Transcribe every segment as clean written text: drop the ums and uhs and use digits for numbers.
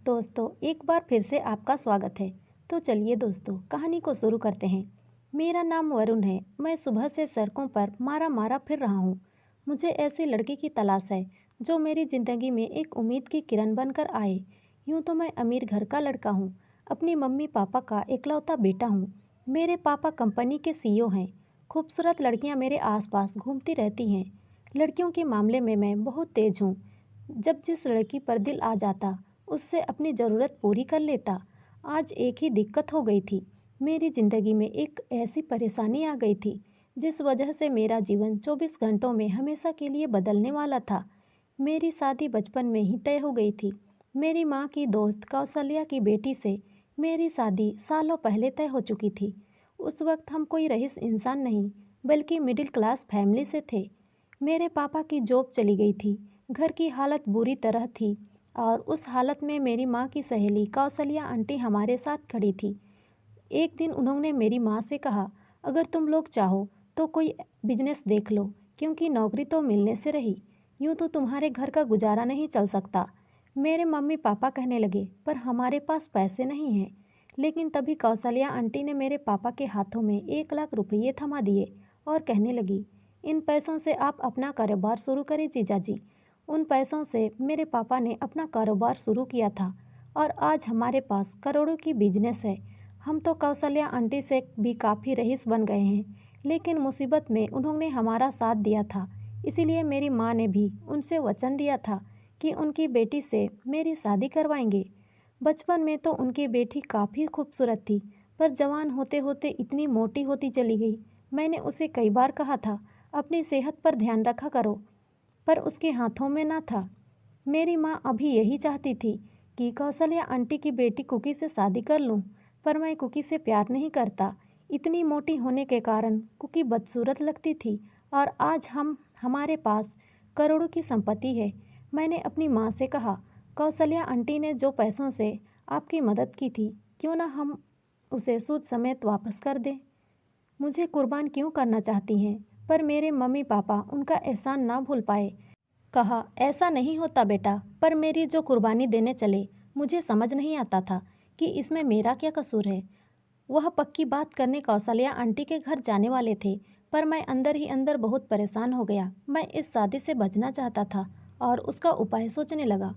दोस्तों, एक बार फिर से आपका स्वागत है। तो चलिए दोस्तों, कहानी को शुरू करते हैं। मेरा नाम वरुण है। मैं सुबह से सड़कों पर मारा मारा फिर रहा हूँ। मुझे ऐसी लड़की की तलाश है जो मेरी ज़िंदगी में एक उम्मीद की किरण बनकर आए। यूँ तो मैं अमीर घर का लड़का हूँ, अपनी मम्मी पापा का इकलौता बेटा हूँ। मेरे पापा कंपनी के सीईओ हैं। खूबसूरत लड़कियाँ मेरे आसपास घूमती रहती हैं। लड़कियों के मामले में मैं बहुत तेज हूँ। जब जिस लड़की पर दिल आ जाता उससे अपनी ज़रूरत पूरी कर लेता। आज एक ही दिक्कत हो गई थी। मेरी ज़िंदगी में एक ऐसी परेशानी आ गई थी जिस वजह से मेरा जीवन 24 घंटों में हमेशा के लिए बदलने वाला था। मेरी शादी बचपन में ही तय हो गई थी। मेरी माँ की दोस्त कौशल्या की बेटी से मेरी शादी सालों पहले तय हो चुकी थी। उस वक्त हम कोई रईस इंसान नहीं बल्कि मिडिल क्लास फैमिली से थे। मेरे पापा की जॉब चली गई थी। घर की हालत बुरी तरह थी और उस हालत में मेरी माँ की सहेली कौशल्या आंटी हमारे साथ खड़ी थी। एक दिन उन्होंने मेरी माँ से कहा, अगर तुम लोग चाहो तो कोई बिजनेस देख लो, क्योंकि नौकरी तो मिलने से रही। यूँ तो तुम्हारे घर का गुजारा नहीं चल सकता। मेरे मम्मी पापा कहने लगे, पर हमारे पास पैसे नहीं हैं। लेकिन तभी कौशल्या आंटी ने मेरे पापा के हाथों में 1 लाख रुपये थमा दिए और कहने लगी, इन पैसों से आप अपना कारोबार शुरू करें जीजाजी। उन पैसों से मेरे पापा ने अपना कारोबार शुरू किया था और आज हमारे पास करोड़ों की बिजनेस है। हम तो कौशल्या आंटी से भी काफ़ी रईस बन गए हैं, लेकिन मुसीबत में उन्होंने हमारा साथ दिया था। इसीलिए मेरी माँ ने भी उनसे वचन दिया था कि उनकी बेटी से मेरी शादी करवाएंगे। बचपन में तो उनकी बेटी काफ़ी खूबसूरत थी, पर जवान होते होते इतनी मोटी होती चली गई। मैंने उसे कई बार कहा था, अपनी सेहत पर ध्यान रखा करो, पर उसके हाथों में ना था। मेरी माँ अभी यही चाहती थी कि कौशल्या आंटी की बेटी कुकी से शादी कर लूँ, पर मैं कुकी से प्यार नहीं करता। इतनी मोटी होने के कारण कुकी बदसूरत लगती थी और आज हमारे पास करोड़ों की संपत्ति है। मैंने अपनी माँ से कहा, कौशल्या आंटी ने जो पैसों से आपकी मदद की थी, क्यों ना हम उसे सूद समेत वापस कर दें। मुझे कुर्बान क्यों करना चाहती हैं, पर मेरे मम्मी पापा उनका एहसान ना भूल पाए। कहा, ऐसा नहीं होता बेटा, पर मेरी जो कुर्बानी देने चले, मुझे समझ नहीं आता था कि इसमें मेरा क्या कसूर है। वह पक्की बात करने कौशल्या आंटी के घर जाने वाले थे, पर मैं अंदर ही अंदर बहुत परेशान हो गया। मैं इस शादी से बचना चाहता था और उसका उपाय सोचने लगा।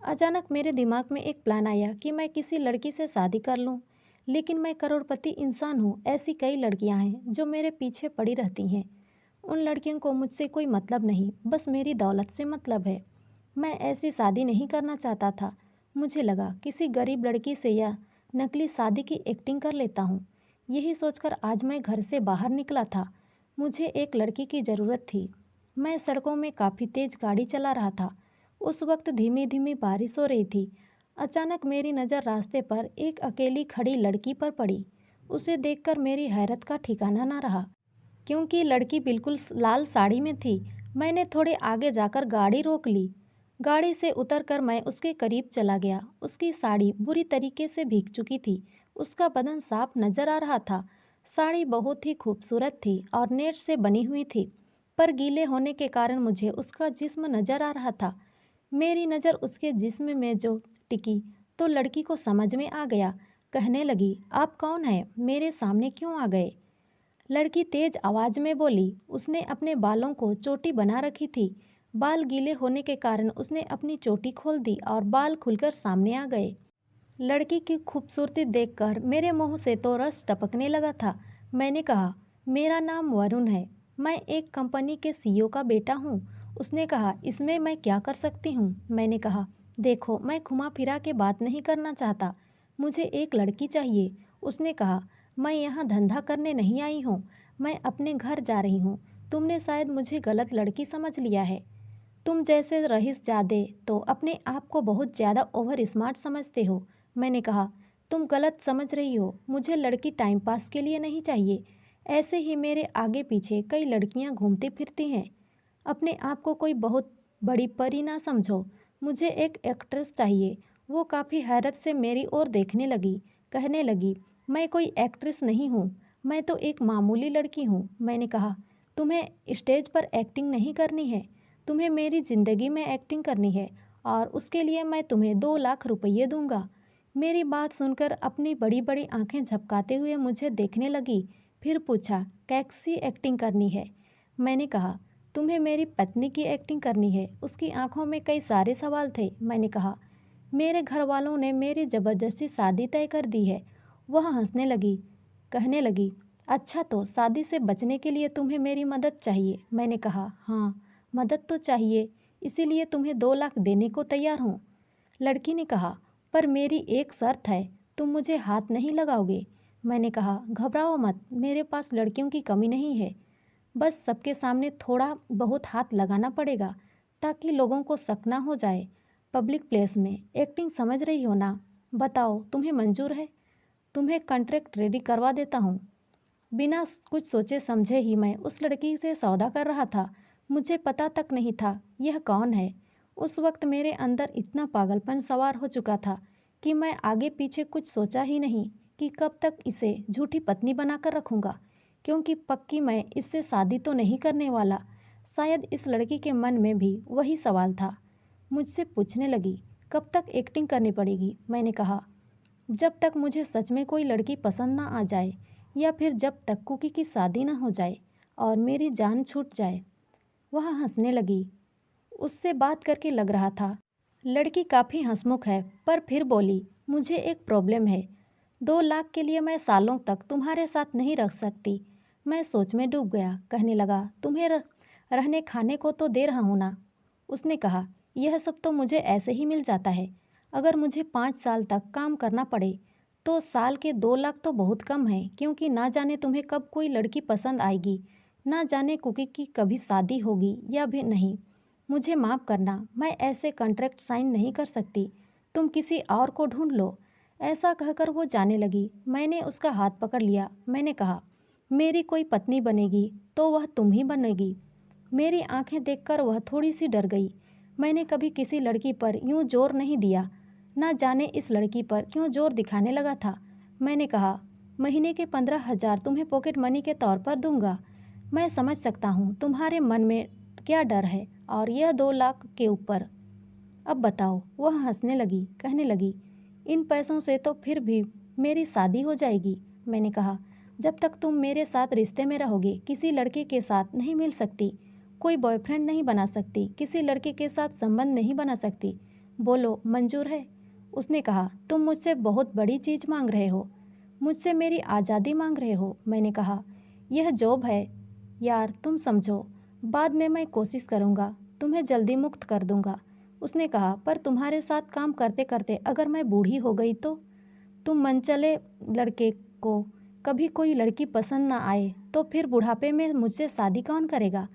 अचानक मेरे दिमाग में एक प्लान आया कि मैं किसी लड़की से शादी कर लूं। लेकिन मैं करोड़पति इंसान हूं, ऐसी कई लड़कियां हैं जो मेरे पीछे पड़ी रहती हैं। उन लड़कियों को मुझसे कोई मतलब नहीं, बस मेरी दौलत से मतलब है। मैं ऐसी शादी नहीं करना चाहता था। मुझे लगा किसी गरीब लड़की से या नकली शादी की एक्टिंग कर लेता हूँ। यही सोचकर आज मैं घर से बाहर निकला था। मुझे एक लड़की की ज़रूरत थी। मैं सड़कों में काफ़ी तेज़ गाड़ी चला रहा था। उस वक्त धीमी धीमी बारिश हो रही थी। अचानक मेरी नज़र रास्ते पर एक अकेली खड़ी लड़की पर पड़ी। उसे देखकर मेरी हैरत का ठिकाना ना रहा, क्योंकि लड़की बिल्कुल लाल साड़ी में थी। मैंने थोड़े आगे जाकर गाड़ी रोक ली। गाड़ी से उतरकर मैं उसके करीब चला गया। उसकी साड़ी बुरी तरीके से भीग चुकी थी। उसका बदन साफ नजर आ रहा था। साड़ी बहुत ही खूबसूरत थी और नेट से बनी हुई थी, पर गीले होने के कारण मुझे उसका जिस्म नजर आ रहा था। मेरी नज़र उसके जिस्म में जो टिकी तो लड़की को समझ में आ गया। कहने लगी, आप कौन हैं? मेरे सामने क्यों आ गए? लड़की तेज आवाज में बोली। उसने अपने बालों को चोटी बना रखी थी। बाल गीले होने के कारण उसने अपनी चोटी खोल दी और बाल खुलकर सामने आ गए। लड़की की खूबसूरती देखकर मेरे मुंह से तो रस टपकने लगा था। मैंने कहा, मेरा नाम वरुण है। मैं एक कंपनी के सीईओ का बेटा हूँ। उसने कहा, इसमें मैं क्या कर सकती हूँ? मैंने कहा, देखो, मैं घुमा फिरा के बात नहीं करना चाहता। मुझे एक लड़की चाहिए। उसने कहा, मैं यहाँ धंधा करने नहीं आई हूँ। मैं अपने घर जा रही हूँ। तुमने शायद मुझे गलत लड़की समझ लिया है। तुम जैसे रईसजादे तो अपने आप को बहुत ज़्यादा ओवर स्मार्ट समझते हो। मैंने कहा, तुम गलत समझ रही हो। मुझे लड़की टाइम पास के लिए नहीं चाहिए। ऐसे ही मेरे आगे पीछे कई लड़कियां घूमती फिरती हैं। अपने आप को कोई बहुत बड़ी परी ना समझो। मुझे एक एक्ट्रेस चाहिए। वो काफ़ी हैरत से मेरी ओर देखने लगी। कहने लगी, मैं कोई एक्ट्रेस नहीं हूँ, मैं तो एक मामूली लड़की हूँ। मैंने कहा, तुम्हें स्टेज पर एक्टिंग नहीं करनी है, तुम्हें मेरी ज़िंदगी में एक्टिंग करनी है और उसके लिए मैं तुम्हें 2 लाख रुपये दूंगा। मेरी बात सुनकर अपनी बड़ी बड़ी आंखें झपकाते हुए मुझे देखने लगी। फिर पूछा, कैसी एक्टिंग करनी है? मैंने कहा, तुम्हें मेरी पत्नी की एक्टिंग करनी है। उसकी आंखों में कई सारे सवाल थे। मैंने कहा, मेरे घर वालों ने मेरी ज़बरदस्ती शादी तय कर दी है। वह हंसने लगी, कहने लगी, अच्छा तो शादी से बचने के लिए तुम्हें मेरी मदद चाहिए? मैंने कहा, हाँ, मदद तो चाहिए, इसीलिए तुम्हें 2 लाख देने को तैयार हूँ। लड़की ने कहा, पर मेरी एक शर्त है, तुम मुझे हाथ नहीं लगाओगे। मैंने कहा, घबराओ मत, मेरे पास लड़कियों की कमी नहीं है। बस सबके सामने थोड़ा बहुत हाथ लगाना पड़ेगा ताकि लोगों को शक ना हो जाए। पब्लिक प्लेस में एक्टिंग समझ रही हो ना? बताओ, तुम्हें मंजूर है? तुम्हें कॉन्ट्रैक्ट रेडी करवा देता हूँ। बिना कुछ सोचे समझे ही मैं उस लड़की से सौदा कर रहा था। मुझे पता तक नहीं था यह कौन है। उस वक्त मेरे अंदर इतना पागलपन सवार हो चुका था कि मैं आगे पीछे कुछ सोचा ही नहीं कि कब तक इसे झूठी पत्नी बनाकर रखूँगा, क्योंकि पक्की मैं इससे शादी तो नहीं करने वाला। शायद इस लड़की के मन में भी वही सवाल था। मुझसे पूछने लगी, कब तक एक्टिंग करनी पड़ेगी? मैंने कहा, जब तक मुझे सच में कोई लड़की पसंद ना आ जाए, या फिर जब तक कुकी की शादी ना हो जाए और मेरी जान छूट जाए। वह हंसने लगी। उससे बात करके लग रहा था लड़की काफ़ी हंसमुख है, पर फिर बोली, मुझे एक प्रॉब्लम है। 2 लाख के लिए मैं सालों तक तुम्हारे साथ नहीं रह सकती। मैं सोच में डूब गया। कहने लगा, तुम्हें रहने खाने को तो दे रहा हूँ ना? उसने कहा, यह सब तो मुझे ऐसे ही मिल जाता है। अगर मुझे 5 साल तक काम करना पड़े तो साल के 2 लाख तो बहुत कम है, क्योंकि ना जाने तुम्हें कब कोई लड़की पसंद आएगी, ना जाने कुकी की कभी शादी होगी या भी नहीं। मुझे माफ़ करना, मैं ऐसे कॉन्ट्रैक्ट साइन नहीं कर सकती। तुम किसी और को ढूंढ लो। ऐसा कहकर वो जाने लगी। मैंने उसका हाथ पकड़ लिया। मैंने कहा, मेरी कोई पत्नी बनेगी तो वह तुम ही बनेगी। मेरी आंखें देखकर वह थोड़ी सी डर गई। मैंने कभी किसी लड़की पर यूं जोर नहीं दिया, ना जाने इस लड़की पर क्यों जोर दिखाने लगा था। मैंने कहा, महीने के 15,000 तुम्हें पॉकेट मनी के तौर पर दूंगा। मैं समझ सकता हूँ तुम्हारे मन में क्या डर है, और यह 2 लाख के ऊपर। अब बताओ। वह हंसने लगी, कहने लगी, इन पैसों से तो फिर भी मेरी शादी हो जाएगी। मैंने कहा, जब तक तुम मेरे साथ रिश्ते में रहोगे किसी लड़के के साथ नहीं मिल सकती, कोई बॉयफ्रेंड नहीं बना सकती, किसी लड़के के साथ संबंध नहीं बना सकती। बोलो, मंजूर है? उसने कहा, तुम मुझसे बहुत बड़ी चीज़ मांग रहे हो, मुझसे मेरी आज़ादी मांग रहे हो। मैंने कहा, यह जॉब है यार, तुम समझो। बाद में मैं कोशिश करूँगा, तुम्हें जल्दी मुक्त कर दूँगा। उसने कहा, पर तुम्हारे साथ काम करते करते अगर मैं बूढ़ी हो गई तो? तुम मनचले लड़के को कभी कोई लड़की पसंद ना आए तो फिर बुढ़ापे में मुझसे शादी कौन करेगा?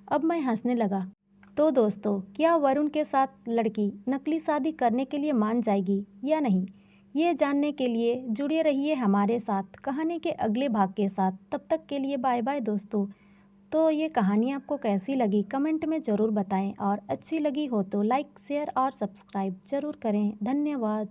अब मैं हंसने लगा। तो दोस्तों, क्या वरुण के साथ लड़की नकली शादी करने के लिए मान जाएगी या नहीं? ये जानने के लिए जुड़े रहिए हमारे साथ कहानी के अगले भाग के साथ। तब तक के लिए बाय बाय दोस्तों। तो ये कहानी आपको कैसी लगी कमेंट में ज़रूर बताएं, और अच्छी लगी हो तो लाइक शेयर और सब्सक्राइब ज़रूर करें। धन्यवाद।